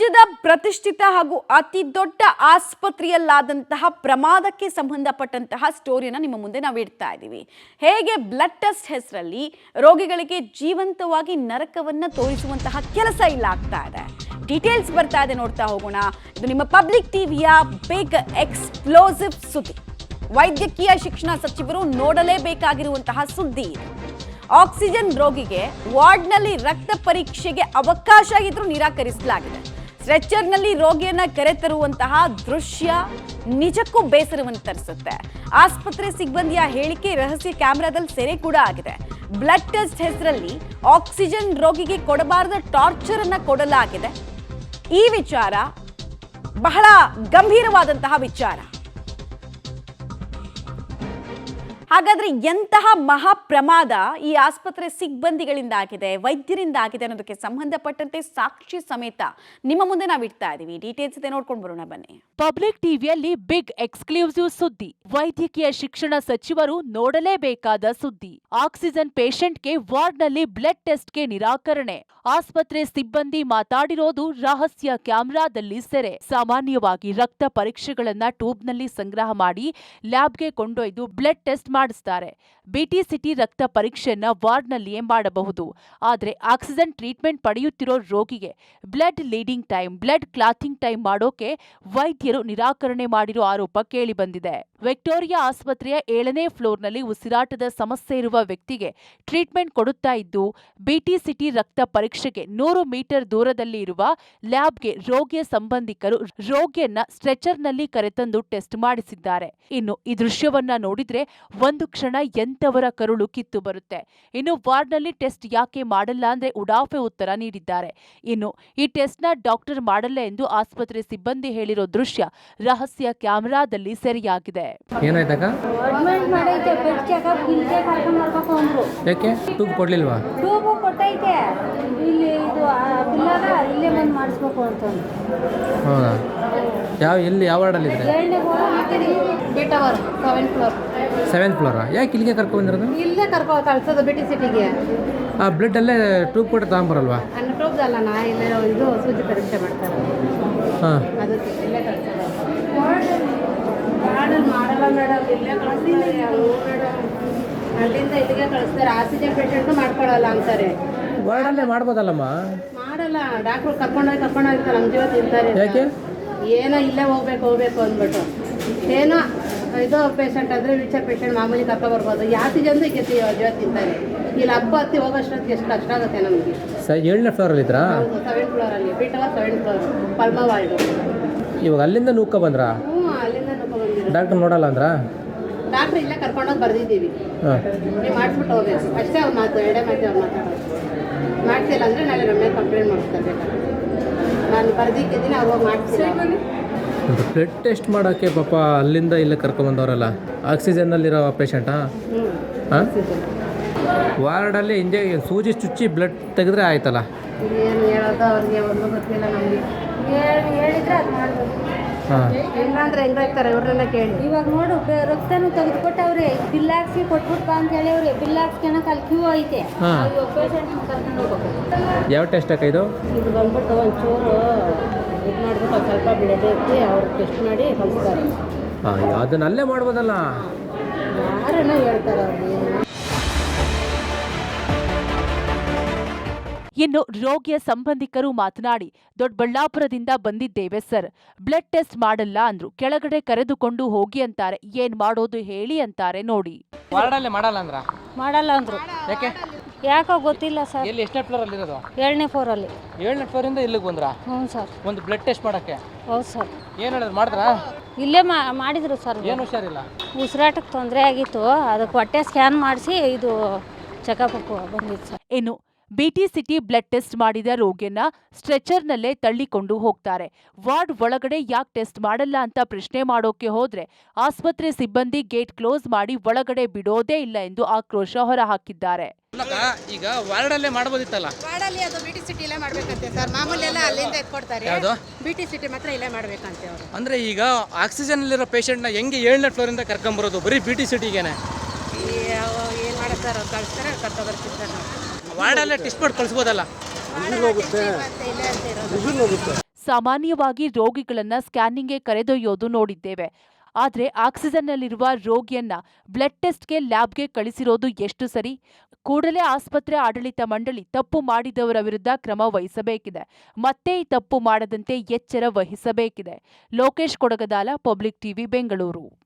ರಾಜ್ಯದ ಪ್ರತಿಷ್ಠಿತ ಹಾಗೂ ಅತಿ ದೊಡ್ಡ ಆಸ್ಪತ್ರೆಯಲ್ಲಾದಂತಹ ಪ್ರಮಾದಕ್ಕೆ ಸಂಬಂಧಪಟ್ಟಂತಹ ಸ್ಟೋರಿಯನ್ನು ನಿಮ್ಮ ಮುಂದೆ ನಾವು ಇಡ್ತಾ ಇದ್ದೀವಿ. ಹೇಗೆ ಬ್ಲಡ್ ಟೆಸ್ಟ್ ಹೆಸರಲ್ಲಿ ರೋಗಿಗಳಿಗೆ ಜೀವಂತವಾಗಿ ನರಕವನ್ನು ತೋರಿಸುವಂತಹ ಕೆಲಸ ಇಲ್ಲ ಆಗ್ತಾ ಇದೆ. ಡೀಟೇಲ್ಸ್ ಬರ್ತಾ ಇದೆ, ನೋಡ್ತಾ ಹೋಗೋಣ. ಇದು ನಿಮ್ಮ ಪಬ್ಲಿಕ್ ಟಿವಿಯ ಬಿಗ್ ಎಕ್ಸ್ಪ್ಲೋಸಿವ್ ಸುದ್ದಿ. ವೈದ್ಯಕೀಯ ಶಿಕ್ಷಣ ಸಚಿವರು ನೋಡಲೇಬೇಕಾಗಿರುವಂತಹ ಸುದ್ದಿ. ಆಕ್ಸಿಜನ್ ರೋಗಿಗೆ ವಾರ್ಡ್ನಲ್ಲಿ ರಕ್ತ ಪರೀಕ್ಷೆಗೆ ಅವಕಾಶ ಇದ್ರೂ ನಿರಾಕರಿಸಲಾಗಿದೆ. ಸ್ಟ್ರೆಚರ್ನಲ್ಲಿ ರೋಗಿಯನ್ನ ಕರೆತರುವಂತಹ ದೃಶ್ಯ ನಿಜಕ್ಕೂ ಬೇಸರವನ್ನು ತರಿಸುತ್ತೆ. ಆಸ್ಪತ್ರೆ ಸಿಬ್ಬಂದಿಯ ಹೇಳಿಕೆ ರಹಸ್ಯ ಕ್ಯಾಮೆರಾದಲ್ಲಿ ಸೆರೆ ಕೂಡ ಆಗಿದೆ. ಬ್ಲಡ್ ಟೆಸ್ಟ್ ಹೆಸರಲ್ಲಿ ಆಕ್ಸಿಜನ್ ರೋಗಿಗೆ ಕೊಡಬಾರದ ಟಾರ್ಚರ್ ಅನ್ನ ಕೊಡಲಾಗಿದೆ. ಈ ವಿಚಾರ ಬಹಳ ಗಂಭೀರವಾದಂತಹ ವಿಚಾರ. ಹಾಗಾದ್ರೆ ಎಂತಹ ಮಹಾ ಪ್ರಮಾದ ಈ ಆಸ್ಪತ್ರೆ ಸಿಬ್ಬಂದಿಗಳಿಂದ ಆಗಿದೆ, ವೈದ್ಯರಿಂದ ಆಗಿದೆ ಅನ್ನೋದಕ್ಕೆ ಸಂಬಂಧಪಟ್ಟಂತೆ ಸಾಕ್ಷಿ ಸಮೇತ ನಿಮ್ಮ ಮುಂದೆ ನಾವು ಇಡ್ತಾ ಇದೀವಿ. ಡೀಟೇಲ್ಸ್ ಇದೆ, ನೋಡ್ಕೊಂಡು ಬರೋಣ ಬನ್ನಿ. ಪಬ್ಲಿಕ್ ಟಿವಿಯಲ್ಲಿ ಬಿಗ್ ಎಕ್ಸ್ಕ್ಲೂಸಿವ್ ಸುದ್ದಿ. ವೈದ್ಯಕೀಯ ಶಿಕ್ಷಣ ಸಚಿವರು ನೋಡಲೇಬೇಕಾದ ಸುದ್ದಿ. ಆಕ್ಸಿಜನ್ ಪೇಷಂಟ್ಗೆ ವಾರ್ಡ್ನಲ್ಲಿ ಬ್ಲಡ್ ಟೆಸ್ಟ್ಗೆ ನಿರಾಕರಣೆ. ಆಸ್ಪತ್ರೆ ಸಿಬ್ಬಂದಿ ಮಾತಾಡಿರೋದು ರಹಸ್ಯ ಕ್ಯಾಮೆರಾದಲ್ಲಿ ಸೆರೆ. ಸಾಮಾನ್ಯವಾಗಿ ರಕ್ತ ಪರೀಕ್ಷೆಗಳನ್ನ ಟ್ಯೂಬ್ನಲ್ಲಿ ಸಂಗ್ರಹ ಮಾಡಿ ಲ್ಯಾಬ್ಗೆ ಕೊಂಡೊಯ್ದು ಬ್ಲಡ್ ಟೆಸ್ಟ್ ಮಾಡಿಸ್ತಾರೆ. ಬಿಟಿ ಸಿಟಿ ರಕ್ತ ಪರೀಕ್ಷೆಯನ್ನ ವಾರ್ಡ್ನಲ್ಲಿಯೇ ಮಾಡಬಹುದು. ಆದರೆ ಆಕ್ಸಿಜನ್ ಟ್ರೀಟ್ಮೆಂಟ್ ಪಡೆಯುತ್ತಿರೋ ರೋಗಿಗೆ blood leading time, blood clothing time ಮಾಡೋಕೆ ವೈದ್ಯರು ನಿರಾಕರಣೆ ಮಾಡಿರೋ ಆರೋಪ ಕೇಳಿಬಂದಿದೆ. ವಿಕ್ಟೋರಿಯಾ ಆಸ್ಪತ್ರೆಯ 7ನೇ ಫ್ಲೋರ್ನಲ್ಲಿ ಉಸಿರಾಟದ ಸಮಸ್ಯೆ ಇರುವ ವ್ಯಕ್ತಿಗೆ ಟ್ರೀಟ್ಮೆಂಟ್ ಕೊಡುತ್ತಾ ಇದ್ದು, ಬಿಟಿ ಸಿಟಿ ರಕ್ತ ಪರೀಕ್ಷೆಗೆ 100 ಮೀಟರ್ ದೂರದಲ್ಲಿ ಇರುವ ಲ್ಯಾಬ್ಗೆ ರೋಗಿಯ ಸಂಬಂಧಿಕರು ರೋಗಿಯನ್ನ ಸ್ಟ್ರೆಚರ್ನಲ್ಲಿ ಕರೆತಂದು ಟೆಸ್ಟ್ ಮಾಡಿಸಿದ್ದಾರೆ. ಇನ್ನು ಈ ದೃಶ್ಯವನ್ನ ನೋಡಿದ್ರೆ ಒಂದು ಕ್ಷಣ ಎಂತವರ ಕರುಳು ಕಿತ್ತು ಬರುತ್ತೆ. ಇನ್ನು ವಾರ್ಡ್ನಲ್ಲಿ ಟೆಸ್ಟ್ ಯಾಕೆ ಮಾಡಲ್ಲ ಅಂದ್ರೆ ಉಡಾಫೆ ಉತ್ತರ ನೀಡಿದ್ದಾರೆ. ಇನ್ನು ಈ ಟೆಸ್ಟ್ ನ ಡಾಕ್ಟರ್ ಮಾಡಲ್ಲ ಎಂದು ಆಸ್ಪತ್ರೆ ಸಿಬ್ಬಂದಿ ಹೇಳಿರೋ ದೃಶ್ಯ ರಹಸ್ಯ ಕ್ಯಾಮೆರಾದಲ್ಲಿ ಸೆರೆಯಾಗಿದೆ. ಏನಾಯ್ತಕ್ಕ? ಅಡ್ಮಿಟ್ ಮಾಡೈತೆ, ಬೆಡ್ ಚೆಕಪ್ ಇಲ್ಲೇ ಕರ್ಕೊಂಡು ಬರ್ಬೇಕು ಅಂದ್ರು. ಯಾಕೆ ಟ್ಯೂಬ್ ಕೊಡ್ಲಿಲ್ವಾ? ಟ್ಯೂಬ್ ಕೊಟ್ಟೈತೆ, ಇಲ್ಲಿ ಇದು ಬಿಲ್ಲಾಗ ಇಲ್ಲೇ ಬಂದು ಮಾಡಿಸ್ಬೇಕು ಅಂತಂದು. ಹೌದಾ? ಯಾವ ವಾರ್ಡಲ್ಲಿ ಇದ್ರೆ? 7ನೇ ಬಿಟ್ ಅವರ್ 7th ಫ್ಲೋರ್. 7th ಫ್ಲೋರಾ? ಯಾಕೆ ಇಲ್ಲಿಗೆ ಕರ್ಕೊಂಡ್ಬಂದಿರೋದು? ಇಲ್ಲೇ ಕಳ್ಸೋದು ಬಿಟಿ ಸಿಟಿಗೆ. ಆ ಬ್ಲಡ್ ಅಲ್ಲೇ ಟ್ಯೂಬ್ ಕೊಟ್ಟು ತಗೊಂಬರಲ್ವಾ? ಟ್ಯೂಬ್ ಅಲ್ಲ, ನಾ ಇಲ್ಲೇ ಇದು ಸೂಜಿ ಪರೀಕ್ಷೆ ಮಾಡ್ತಾರೆ. ಹಾಂ, ಅದಕ್ಕೆ ಇಲ್ಲೇ ಕಳ್ಸೋದು. ಮಾಡಲ್ಲ ಮೇಡಮ್, ಇಲ್ಲೇ ಕಳಿಸ್ತಾರೆ ಮೇಡಮ್. ಅಲ್ಲಿಂದ ಇಲ್ಲಿಗೆ ಕಳಿಸ್ತಾರೆ. ಆಕ್ಸಿಜನ್ ಪೇಷಂಟು ಮಾಡ್ಕೊಳ್ಳಲ್ಲ ಅಂತಾರೆ. ವಾರ್ಡಲ್ಲೇ ಮಾಡ್ಬೋದಲ್ಲಮ್ಮ? ಮಾಡಲ್ಲ, ಡಾಕ್ಟ್ರು ಕರ್ಕೊಂಡೋಗಿ ನಮ್ಮ ಜೀವ ತಿಂತಾರೆ. ಯಾಕೆ? ಏನೋ ಇಲ್ಲೇ ಹೋಗ್ಬೇಕು ಅಂದ್ಬಿಟ್ಟು. ಏನೋ ಇದು ಪೇಷಂಟ್ ಅಂದರೆ ವೀಲ್ಚೇರ್ ಪೇಷಂಟ್ ಮಾಮೂಲಿ ಕರ್ಕೊಬರ್ಬೋದು. ಆಕ್ಸಿಜನ್ ಜೀವ ತಿಂತಾರೆ. ಇಲ್ಲಿ ಹತ್ತಿ ಹೋಗೋಷ್ಟೊತ್ತಿಗೆ ಎಷ್ಟು ಕಷ್ಟ ಆಗುತ್ತೆ ನಮಗೆ. 7ನೇ ಫ್ಲೋರಲ್ಲಿ ಇದ್ರಾ? 7th ಫ್ಲೋರಲ್ಲಿ, ಬಿಟ್ ಅವರ್ 7th ಫ್ಲೋರ್, ಪಲ್ಮಾ ವಾರ್ಡು. ಇವಾಗ ಅಲ್ಲಿಂದ ನೂಕ ಬಂದ್ರಾ? ಅಲ್ಲಿಂದ ಬಂದಿರೋ ಡಾಕ್ಟರ್ ನೋಡಲ್ಲ ಅಂದ್ರಾ? ಡಾಕ್ಟ್ರ್ ಇಲ್ಲೇ ಕರ್ಕೊಂಡೋಗಿ ಬರ್ದಿದ್ದೀವಿ. ನೀವು ಮಾಡಿಸ್ಬಿಟ್ಟು ಹೋಗ್ಬೇಕು ಅಷ್ಟೇ. ಅವ್ರು ಎರಡೇ ಅವ್ರು ಮಾತಾಡೋದು. ಮಾಡ್ತಿಲ್ಲ ಅಂದರೆ ನಾಳೆ ನಮ್ಮ ಮೇಲೆ ಕಂಪ್ಲೇಂಟ್ ಮಾಡಿಸ್ತಾರೆ. ನಾನು ಬರ್ದಿಕ್ಕಿದ್ದೀನಿ, ಅವ್ರು ಹೋಗಿ ಮಾಡ್ತಿಲ್ಲ. ಬ್ಲಡ್ ಟೆಸ್ಟ್ ಮಾಡೋಕ್ಕೆ ಪಾಪ ಅಲ್ಲಿಂದ ಇಲ್ಲೇ ಕರ್ಕೊಂಬಂದವರಲ್ಲ, ಆಕ್ಸಿಜನ್ನಲ್ಲಿರೋ ಪೇಷಂಟಾ? ಹಾಂ, ವಾರ್ಡಲ್ಲಿ ಸೂಜಿ ಚುಚ್ಚಿ ಬ್ಲಡ್ ತೆಗೆದ್ರೆ ಆಯ್ತಲ್ಲ. ಏನು ಹೇಳೋದು ಅವ್ರಿಗೆ ಒಂದು ಗೊತ್ತಿಲ್ಲ ನಮಗೆ. ಹೇಳಿದ್ರೆ ಅದು ಮಾಡ್ಬೋದು. ಹಾಂ, ಹೆಂಗಂದ್ರೆ ಹೆಂಗೆ ಹೋಗ್ತಾರೆ ಇವ್ರನ್ನೆಲ್ಲ ಕೇಳಿ. ಇವಾಗ ನೋಡು, ರಕ್ತನೂ ತೆಗೆದುಕೊಟ್ಟವ್ರೆ, ಬಿಲ್ ಹಾಕ್ಸಿ ಕೊಟ್ಬಿಟ್ಟು ಬಾ ಅಂತ ಹೇಳವ್ರೆ. ಬಿಲ್ ಹಾಕ್ಸ್ಕೊಳಕ್ಕೆ ಅಲ್ಲಿ ಕ್ಯೂ ಐತೆ. ಪೇಷಂಟ್ ಕರ್ಕೊಂಡು ಹೋಗ್ಬೇಕು. ಯಾವ ಟೆಸ್ಟ್ ಅಕ್ಕ ಇದು? ಇದು ಬಂದ್ಬಿಟ್ಟು ಒಂಚೂರು ಇದು ಮಾಡಿಬಿಟ್ಟು ಸ್ವಲ್ಪ ಬ್ಲಡ್ ಎತ್ತಿ ಅವ್ರು ಟೆಸ್ಟ್ ಮಾಡಿ ಕಳಿಸ್ತಾರೆ. ಹಾಂ, ಅದನ್ನ ಅಲ್ಲೇ ಮಾಡ್ಬೋದಲ್ಲ? ಯಾರನ್ನ ಹೇಳ್ತಾರೆ ಅವ್ರಿಗೆ. ಇನ್ನು ರೋಗಿಯ ಸಂಬಂಧಿಕರು ಮಾತನಾಡಿ, ದೊಡ್ಡಬಳ್ಳಾಪುರದಿಂದ ಬಂದಿದ್ದೇವೆ ಸರ್, ಬ್ಲಡ್ ಟೆಸ್ಟ್ ಮಾಡಲ್ಲ ಅಂದ್ರು. ಕೆಳಗಡೆ ಕರೆದುಕೊಂಡು ಹೋಗಿ ಅಂತಾರೆ. ಏನ್ ಮಾಡೋದು ಹೇಳಿ ಅಂತಾರೆ. ನೋಡಿ, ವಾರ್ಡಲ್ಲೇ ಮಾಡಲ್ಲ ಅಂದ್ರ? ಮಾಡಲ್ಲ ಅಂದ್ರು. ಯಾಕೆ? ಯಾಕೋ ಗೊತ್ತಿಲ್ಲ ಸರ್. ಎಲ್ಲಿ ಎಷ್ಟನೇ ಫ್ಲೋರಲ್ಲಿ ಇರೋದು? 7ನೇ ಫ್ಲೋರಲ್ಲಿ. 7ನೇ ಫ್ಲೋರಿಂದ ಇಲ್ಲಿಗೆ ಬಂದ್ರಾ? ಹ್ಞೂ ಸರ್. ಒಂದು ಬ್ಲಡ್ ಟೆಸ್ಟ್ ಮಾಡೋಕ್ಕೆ? ಹೌದು ಸರ್. ಏನು ಹೇಳಿದ್ರು, ಮಾಡಿದ್ರಾ? ಇಲ್ಲೇ ಮಾಡಿದ್ರು ಸರ್. ಏನು ಹುಷಾರಿಲ್ಲ? ಉಸಿರಾಟಕ್ಕೆ ತೊಂದರೆ ಆಗಿತ್ತು, ಅದಕ್ಕೆ ಹೊಟ್ಟೆ ಸ್ಕ್ಯಾನ್ ಮಾಡಿಸಿ ಇದು ಚೆಕಪ್ ಬಂದಿತ್ತು ಸರ್. ಇನ್ನು ಬಿಟಿ ಸಿಟಿ ಬ್ಲಡ್ ಟೆಸ್ಟ್ ಮಾಡಿದ ರೋಗಿಯನ್ನ ಸ್ಟ್ರೆಚರ್ನಲ್ಲೇ ತಳ್ಳಿಕೊಂಡು ಹೋಗ್ತಾರೆ. ವಾರ್ಡ್ ಒಳಗಡೆ ಯಾಕೆ ಟೆಸ್ಟ್ ಮಾಡಲ್ಲ ಅಂತ ಪ್ರಶ್ನೆ ಮಾಡೋಕೆ ಹೋದ್ರೆ ಆಸ್ಪತ್ರೆ ಸಿಬ್ಬಂದಿ ಗೇಟ್ ಕ್ಲೋಸ್ ಮಾಡಿ ಒಳಗಡೆ ಬಿಡೋದೇ ಇಲ್ಲ ಎಂದು ಆಕ್ರೋಶ ಹೊರಹಾಕಿದ್ದಾರೆ. ಈಗ ವಾರ್ಡಲ್ಲೇ ಮಾಡಬಹುದಿತ್ತಲ್ಲ? ವಾರ್ಡಲ್ಲಿ ಅದು ಬಿಟಿ ಸಿಟಿ ಇಲ್ಲೇ ಮಾಡ್ಬೇಕಂತೆ ಸರ್. ಮಾಮೂಲಿ ಎಲ್ಲ ಅಲ್ಲಿಂದ ಎತ್ಕೊಡ್ತಾರೆ. ಯಾವುದು? ಬಿಟಿ ಸಿಟಿ ಮಾತ್ರ ಇಲ್ಲೇ ಮಾಡ್ಬೇಕಂತೆ ಅವರು. ಅಂದ್ರೆ ಈಗ ಆಕ್ಸಿಜನ್ ಅಲ್ಲಿರೋ ಪೇಷಂಟ್ನ ಹೆಂಗೆ 7ನೇ ಫ್ಲೋರಿಂದ ಕರ್ಕೊಂಬರೋದು ಬರೀ ಬಿಟಿ ಸಿಟಿಗೆನೆ? ಏನು ಮಾಡ್ತಾರೆ, ಅವ್ರು ಕಳಿಸ್ತಾರೆ, ಕರ್ಕೊಬರ್ತಿರ್ತಾರೆ. ವಾರ್ಡಲ್ಲೇ ಟೆಸ್ಟ್ ಮಾಡಿ ಕಳಿಸ್ಬೋದಲ್ಲ? ಸಾಮಾನ್ಯವಾಗಿ ರೋಗಿಗಳನ್ನ ಸ್ಕ್ಯಾನಿಂಗ್ಗೆ ಕರೆದೊಯ್ಯೋದು ನೋಡಿದ್ದೇವೆ. ಆದ್ರೆ ಆಕ್ಸಿಜನ್ನಲ್ಲಿರುವ ರೋಗಿಯನ್ನ ಬ್ಲಡ್ ಟೆಸ್ಟ್ಗೆ ಲ್ಯಾಬ್ಗೆ ಕಳಿಸಿರೋದು ಎಷ್ಟು ಸರಿ? ಕೂಡಲೇ ಆಸ್ಪತ್ರೆ ಆಡಳಿತ ಮಂಡಳಿ ತಪ್ಪು ಮಾಡಿದವರ ವಿರುದ್ಧ ಕ್ರಮ ವಹಿಸಬೇಕಿದೆ. ಮತ್ತೆ ಈ ತಪ್ಪು ಮಾಡದಂತೆ ಎಚ್ಚರ ವಹಿಸಬೇಕಿದೆ. Lokesh Kodagadala, public TV, Bengaluru.